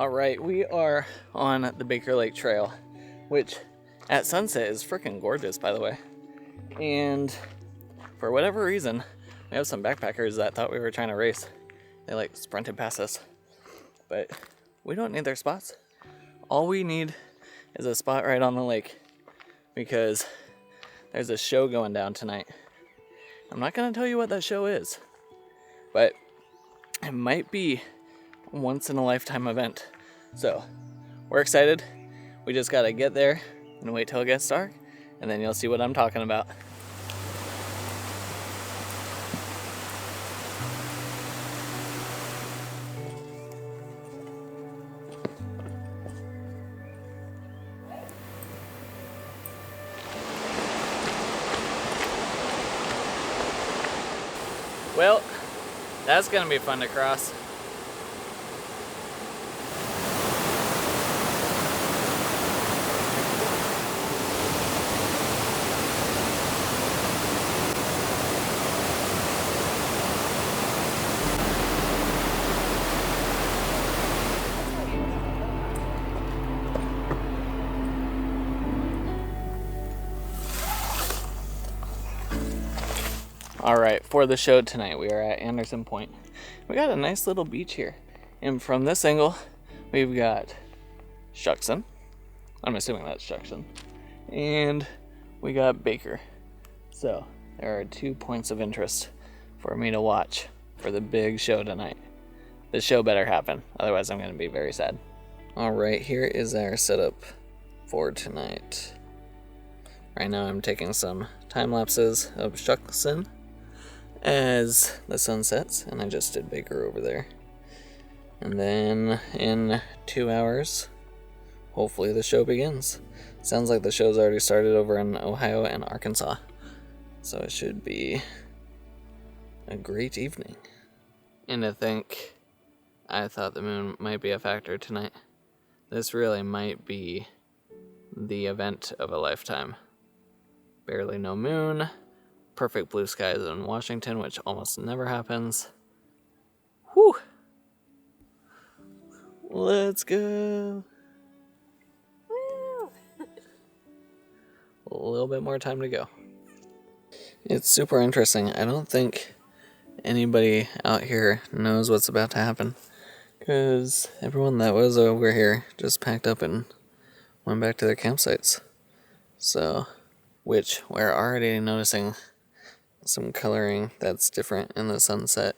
Alright, we are on the Baker Lake Trail, which at sunset is freaking gorgeous, by the way. And for whatever reason, we have some backpackers that thought we were trying to race. They like sprinted past us. But we don't need their spots. All we need is a spot right on the lake, because there's a show going down tonight. I'm not going to tell you what that show is, but it might be a once in a lifetime event. So we're excited. We just got to get there and wait till it gets dark, and then you'll see what I'm talking about. Well, that's gonna be fun to cross. Alright, for the show tonight, we are at Anderson Point. We got a nice little beach here. And from this angle, we've got Shuckson. I'm assuming that's Shuckson. And we got Baker. So, there are 2 points of interest for me to watch for the big show tonight. The show better happen, otherwise I'm going to be very sad. Alright, here is our setup for tonight. Right now I'm taking some time lapses of Shuckson as the sun sets, and I just did Baker over there. And then in 2 hours, hopefully the show begins. Sounds like the show's already started over in Ohio and Arkansas, so it should be a great evening. And to think, I thought the moon might be a factor tonight. This really might be the event of a lifetime. Barely no moon, perfect blue skies in Washington, which almost never happens. Whew! Let's go! Woo! A little bit more time to go. It's super interesting. I don't think anybody out here knows what's about to happen, because everyone that was over here just packed up and went back to their campsites. So, which we're already noticing some coloring that's different in the sunset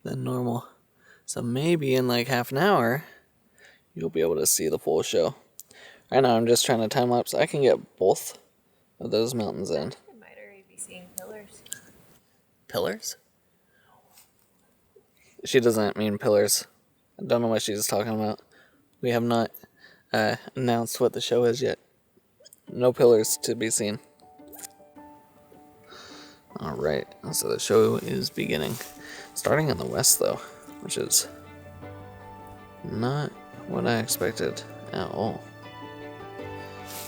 than normal. So maybe in like half an hour, you'll be able to see the full show. Right now I'm just trying to time lapse. I can get both of those mountains in. I might already be seeing pillars. Pillars? She doesn't mean pillars. I don't know what she's talking about. We have not announced what the show is yet. No pillars to be seen. Alright, so the show is beginning. Starting in the west though, which is not what I expected at all.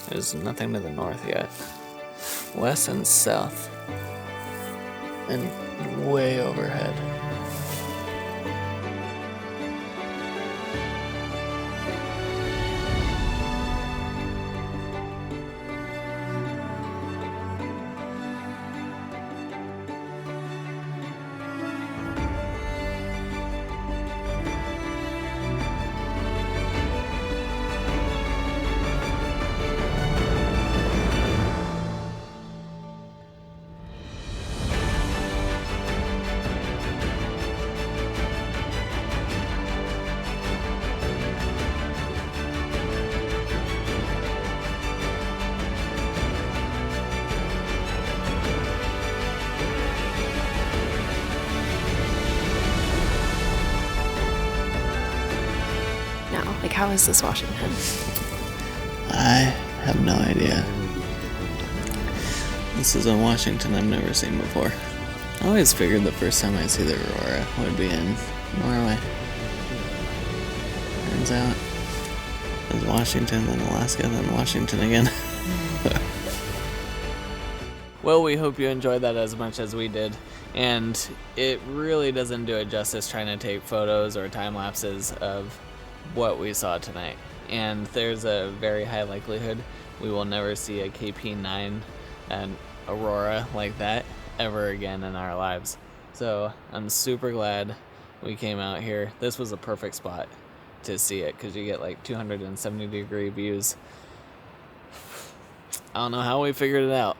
There's nothing to the north yet. West and south. And way overhead. Like, how is this Washington? I have no idea. This is a Washington I've never seen before. I always figured the first time I see the Aurora would be in Norway. Turns out it was Washington, then Alaska, then Washington again. Well, we hope you enjoyed that as much as we did. And it really doesn't do it justice trying to take photos or time lapses of what we saw tonight. And there's a very high likelihood we will never see a KP9 and Aurora like that ever again in our lives. So I'm super glad we came out here. This was a perfect spot to see it because you get like 270-degree views. I don't know how we figured it out.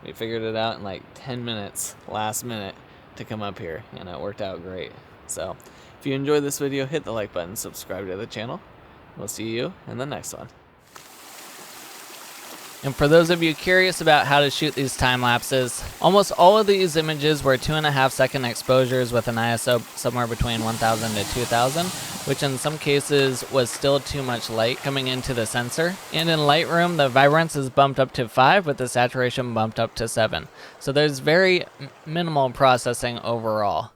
We figured it out in like 10 minutes, last minute, to come up here, and it worked out great. So if you enjoyed this video, hit the like button, subscribe to the channel. We'll see you in the next one. And for those of you curious about how to shoot these time lapses, almost all of these images were 2.5 second exposures with an ISO somewhere between 1000 to 2000, which in some cases was still too much light coming into the sensor. And in Lightroom, the vibrance is bumped up to 5 with the saturation bumped up to 7. So there's very minimal processing overall.